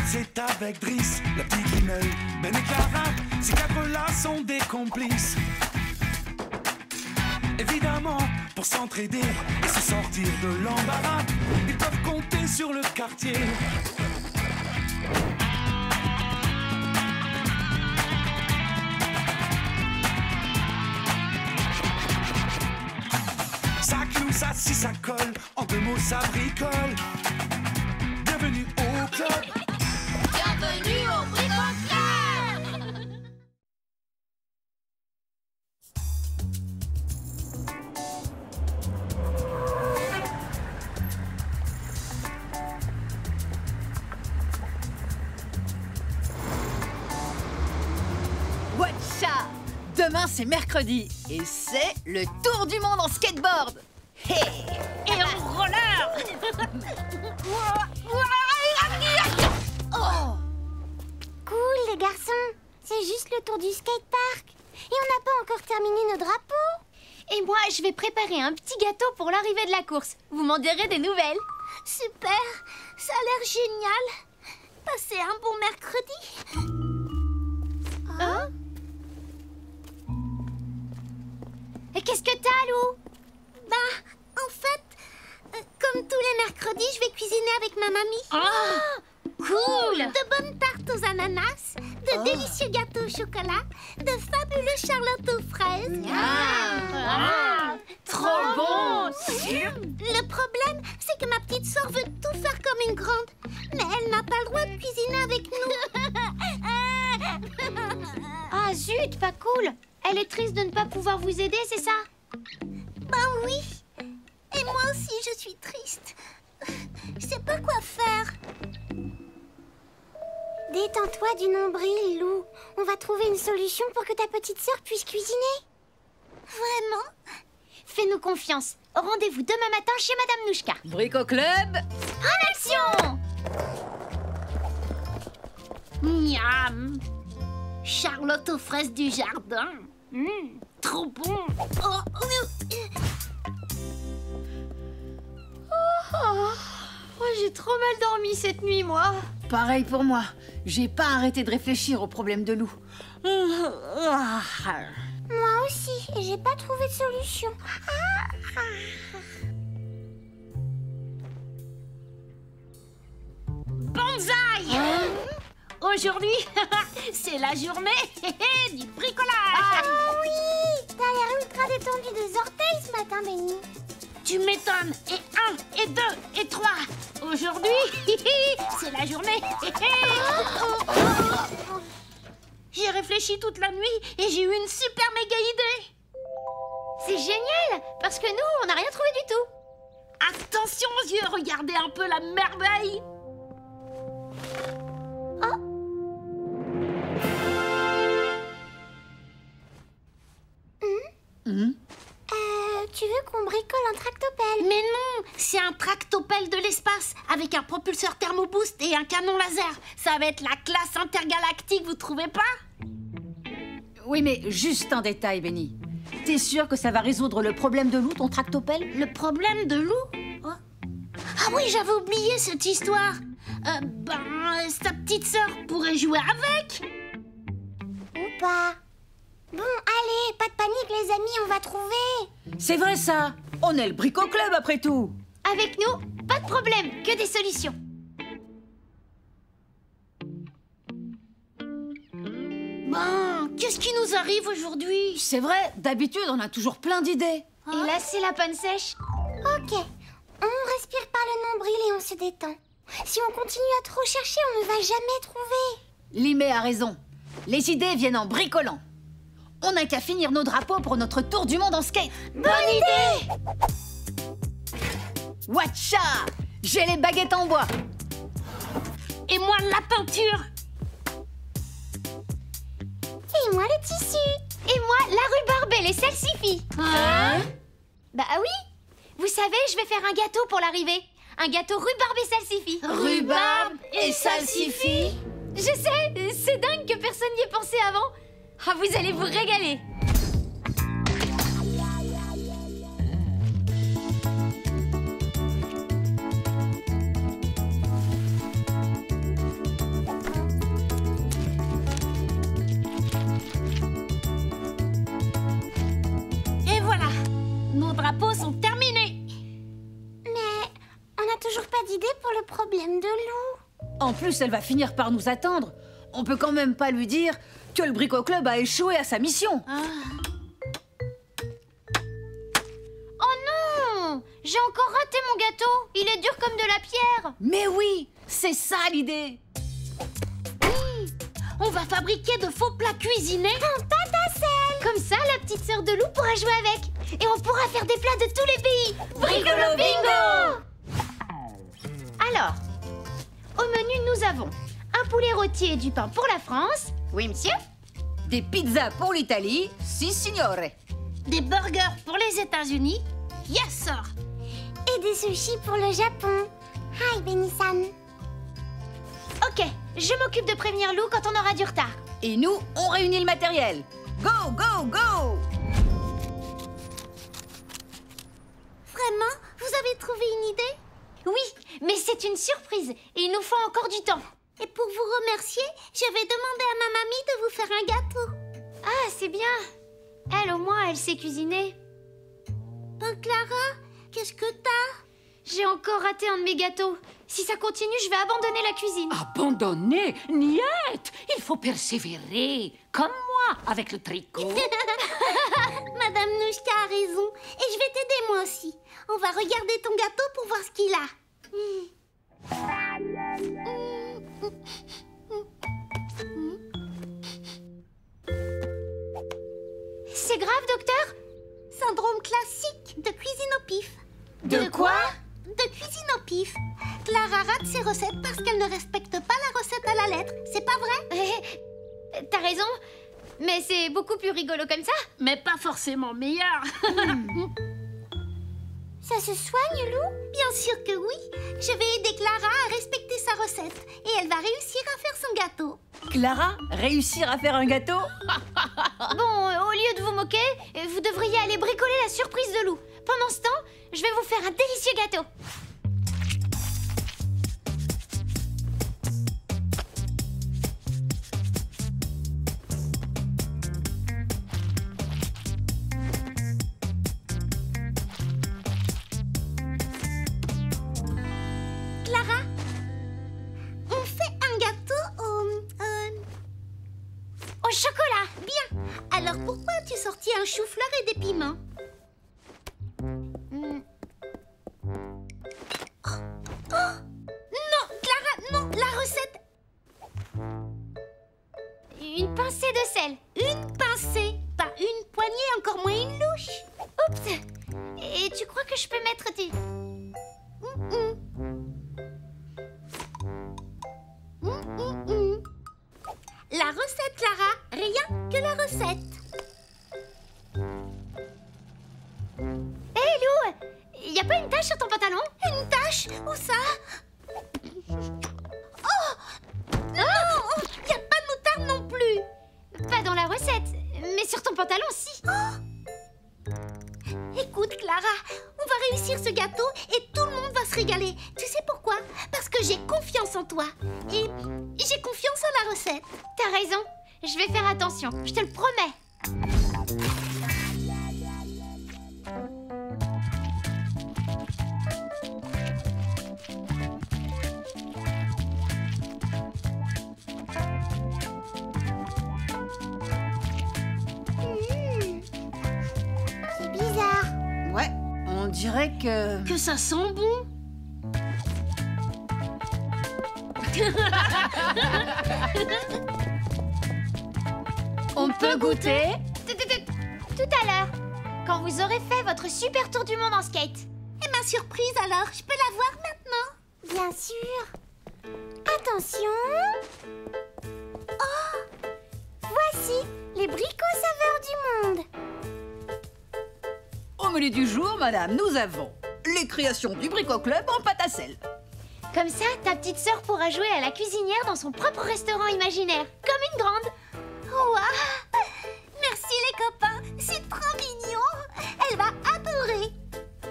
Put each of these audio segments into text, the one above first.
c'est avec Driss, le petit Grimeuil, Ben et Clara. Ces quatre-là sont des complices. Évidemment, pour s'entraider et se sortir de l'embarras, ils peuvent compter sur le quartier. Ça cloue, ça scie, ça colle, en deux mots ça bricole. Bienvenue au club. Bienvenue au Bricole Club. Watcha! Demain c'est mercredi et c'est le tour du monde en skateboard. Hey! Et en roller. Oh! Cool, les garçons. C'est juste le tour du skatepark. Et on n'a pas encore terminé nos drapeaux. Et moi, je vais préparer un petit gâteau pour l'arrivée de la course. Vous m'en direz des nouvelles. Super. Ça a l'air génial. Passez un bon mercredi. Hein? Et qu'est-ce que t'as, Lou? En fait, comme tous les mercredis, je vais cuisiner avec ma mamie. Ah! Cool! De bonnes tartes aux ananas, de délicieux gâteaux au chocolat, de fabuleux charlottes aux fraises. Ah! Trop bon! Le problème, c'est que ma petite sœur veut tout faire comme une grande. Mais elle n'a pas le droit de cuisiner avec nous. Ah zut, pas cool! Elle est triste de ne pas pouvoir vous aider, c'est ça? Ben oui. Et moi aussi, je suis triste. Je sais pas quoi faire. Détends-toi du nombril, Lou. On va trouver une solution pour que ta petite sœur puisse cuisiner. Vraiment? Fais-nous confiance. Rendez-vous demain matin chez Madame Nouchka. Brico Club! En action! Miam. Charlotte aux fraises du jardin. Trop bon. Oh, j'ai trop mal dormi cette nuit, moi. Pareil pour moi. J'ai pas arrêté de réfléchir au problème de Lou. Moi aussi, et j'ai pas trouvé de solution. Banzai. Aujourd'hui, c'est la journée du bricolage. Oh oui! T'as l'air ultra détendu des orteils ce matin, Benny. Tu m'étonnes. Et 1, et 2, et 3. Aujourd'hui, c'est la journée. J'ai réfléchi toute la nuit et j'ai eu une super méga idée. C'est génial, parce que nous, on n'a rien trouvé du tout. Attention aux yeux, regardez un peu la merveille. Tu veux qu'on bricole un tractopelle? Mais non, c'est un tractopelle de l'espace avec un propulseur thermoboost et un canon laser. Ça va être la classe intergalactique, vous trouvez pas? Oui, mais juste un détail, Benny. T'es sûr que ça va résoudre le problème de Lou, ton tractopelle? Le problème de Lou? Oh. Ah oui, j'avais oublié cette histoire. Sa petite sœur pourrait jouer avec? Ou pas? Bon, allez, pas de panique les amis, on va trouver. C'est vrai ça! On est le Brico Club après tout! Avec nous, pas de problème, que des solutions. Bon, qu'est-ce qui nous arrive aujourd'hui? C'est vrai, d'habitude on a toujours plein d'idées. Et là, c'est la panne sèche. Ok, on respire par le nombril et on se détend. Si on continue à trop chercher, on ne va jamais trouver. Limé a raison. Les idées viennent en bricolant. On n'a qu'à finir nos drapeaux pour notre tour du monde en skate. Bonne idée! Watcha! J'ai les baguettes en bois. Et moi, la peinture. Et moi le tissu. Et moi, la rhubarbe et les salsifis. Hein? Bah oui. Vous savez, je vais faire un gâteau pour l'arrivée. Un gâteau rhubarbe et salsifis. Rhubarbe et salsifis? Je sais, c'est dingue que personne n'y ait pensé avant. Ah, vous allez vous régaler. pas d'idée pour le problème de Lou. En plus, elle va finir par nous attendre. On peut quand même pas lui dire que le Brico Club a échoué à sa mission. Oh non! J'ai encore raté mon gâteau. Il est dur comme de la pierre. Mais oui, c'est ça l'idée. On va fabriquer de faux plats cuisinés. En pâte à sel. Comme ça, la petite sœur de Lou pourra jouer avec. Et on pourra faire des plats de tous les pays. Bricolo bingo! Alors, au menu, nous avons un poulet rôti et du pain pour la France. Oui, monsieur. Des pizzas pour l'Italie, si signore. Des burgers pour les États-Unis. Yes, sir. Et des sushis pour le Japon. Hi, Benny-san. Ok, je m'occupe de prévenir Lou quand on aura du retard. Et nous, on réunit le matériel. Go, go, go! Vraiment? Vous avez trouvé une idée? Oui, mais c'est une surprise et il nous faut encore du temps. Et pour vous remercier, je vais demander à ma mamie de vous faire un gâteau. Ah, c'est bien. Elle, au moins, elle sait cuisiner. Clara, qu'est-ce que t'as? J'ai encore raté un de mes gâteaux. Si ça continue, je vais abandonner la cuisine. Abandonner? Niet! Il faut persévérer, comme moi, avec le tricot. Madame Nouchka a raison. Et je vais t'aider moi aussi. On va regarder ton gâteau pour voir ce qu'il a. C'est grave, docteur? Syndrome classique de cuisine au pif. De quoi? De cuisine au pif. Clara rate ses recettes parce qu'elle ne respecte pas la recette à la lettre. C'est pas vrai? T'as raison, mais c'est beaucoup plus rigolo comme ça. Mais pas forcément meilleur. Ça se soigne, Lou? Bien sûr que oui. Je vais aider Clara à respecter sa recette. Et elle va réussir à faire son gâteau. Clara, réussir à faire un gâteau? Bon, au lieu de vous moquer, vous devriez aller bricoler la surprise de Lou. Pendant ce temps, je vais vous faire un délicieux gâteau. Clara, on fait un gâteau Au chocolat. Bien. Alors pourquoi as-tu sorti un chou-fleur et des piments? Non, Clara, non, la recette. Une pincée de sel. Une pincée, pas une poignée, encore moins une louche. Oups. Et tu crois que je peux mettre du... La recette, Clara, rien que la recette. Hé, Lou, y a pas une tache sur ton pantalon? Une tache? Où ça? Oh! Non! Y a pas de moutarde non plus. Pas dans la recette, mais sur ton pantalon, si. Écoute, Clara, on va réussir ce gâteau et tout le monde va se régaler. Tu sais pourquoi? Parce que j'ai confiance en toi. Et j'ai confiance en la recette. T'as raison, je vais faire attention, je te le promets. C'est bizarre. Ouais, on dirait que... Que ça sent bon. On peut goûter? Tout à l'heure, quand vous aurez fait votre super tour du monde en skate. Et ma surprise alors, je peux la voir maintenant? Bien sûr. Attention. Oh! Voici les bricots saveurs du monde. Au menu du jour, madame, nous avons les créations du Brico Club en pâte à sel. Comme ça, ta petite sœur pourra jouer à la cuisinière dans son propre restaurant imaginaire, comme une grande. Waouh! Merci les copains, c'est trop mignon. Elle va adorer.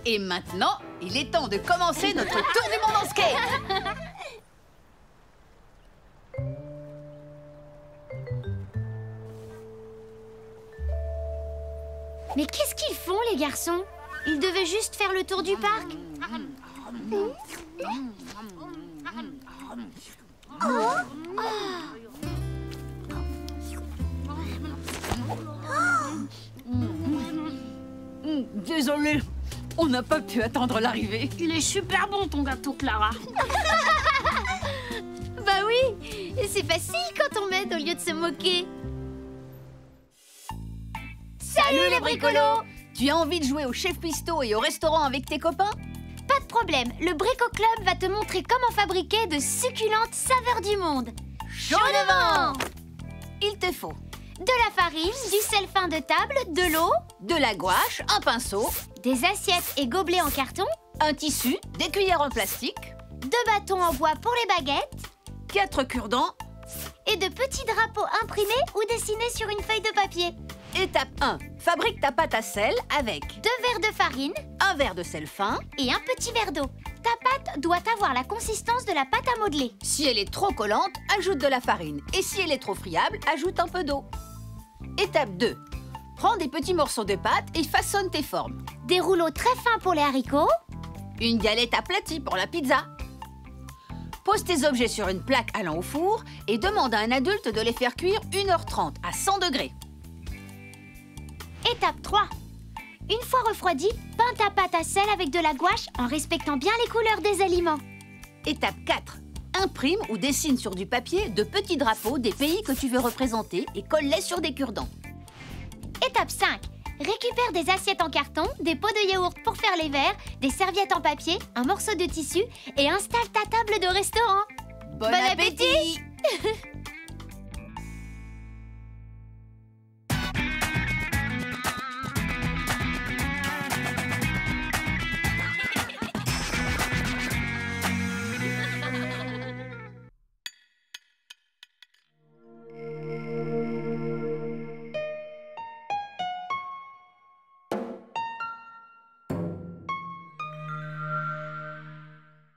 Et maintenant, il est temps de commencer notre tour du monde en skate. Mais qu'est-ce qu'ils font, les garçons? Ils devaient juste faire le tour du parc. Désolée, on n'a pas pu attendre l'arrivée. Il est super bon ton gâteau, Clara. Bah oui, c'est facile quand on m'aide au lieu de se moquer. Salut les bricolos! Tu as envie de jouer au chef pisto et au restaurant avec tes copains? Pas de problème, le Brico Club va te montrer comment fabriquer de succulentes saveurs du monde. Chaudement! Il te faut De la farine, du sel fin de table, de l'eau, de la gouache, un pinceau, des assiettes et gobelets en carton, un tissu, des cuillères en plastique, 2 bâtons en bois pour les baguettes 4 cure-dents. et de petits drapeaux imprimés ou dessinés sur une feuille de papier. Étape 1. Fabrique ta pâte à sel avec 2 verres de farine un verre de sel fin. et un petit verre d'eau. Ta pâte doit avoir la consistance de la pâte à modeler. Si elle est trop collante, ajoute de la farine. Et si elle est trop friable, ajoute un peu d'eau. Étape 2. Prends des petits morceaux de pâte et façonne tes formes. Des rouleaux très fins pour les haricots, Une galette aplatie pour la pizza. Pose tes objets sur une plaque allant au four et demande à un adulte de les faire cuire 1h30 à 100 degrés. Étape 3. Une fois refroidie, peins ta pâte à sel avec de la gouache en respectant bien les couleurs des aliments. Étape 4. Imprime ou dessine sur du papier de petits drapeaux des pays que tu veux représenter et colle-les sur des cure-dents. Étape 5. Récupère des assiettes en carton, des pots de yaourt pour faire les verres, des serviettes en papier, un morceau de tissu et installe ta table de restaurant. Bon appétit!